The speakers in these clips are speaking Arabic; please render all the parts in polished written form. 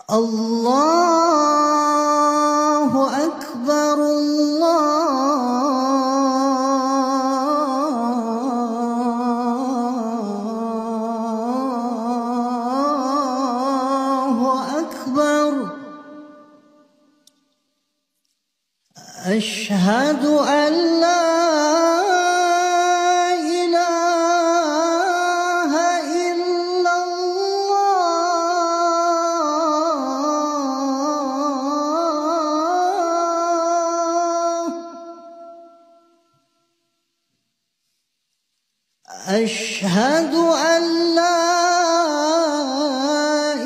الله أكبر الله أكبر. أشهد أن لا إله إلا الله. أشهد أن لا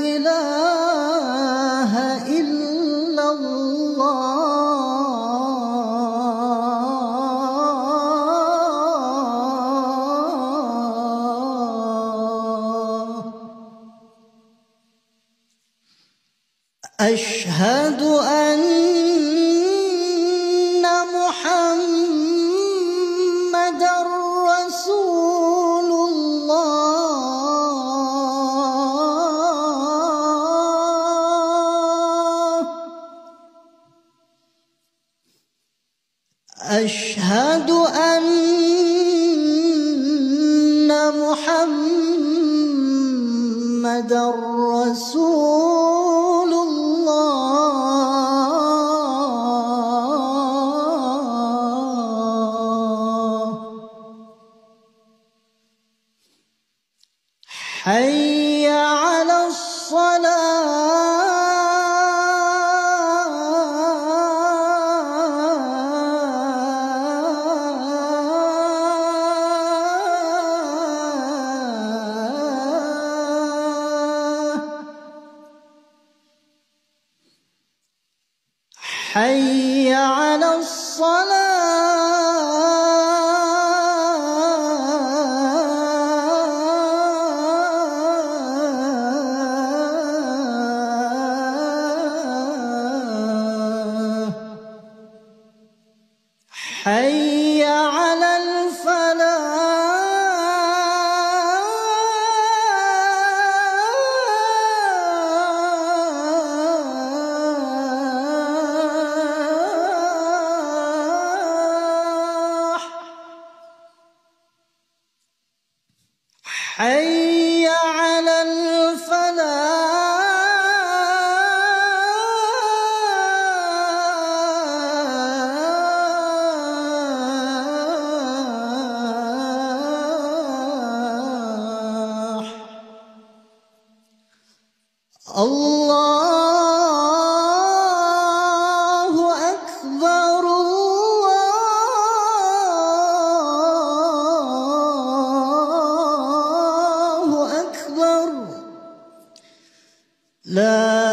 إله إلا الله. أشهد أن محمدًا رسول الله. أشهد أن محمدًا رسول الله. حي على حي على الصلاة. حي على الفلاح. حي على الفلاح. الله أكبر الله أكبر. لا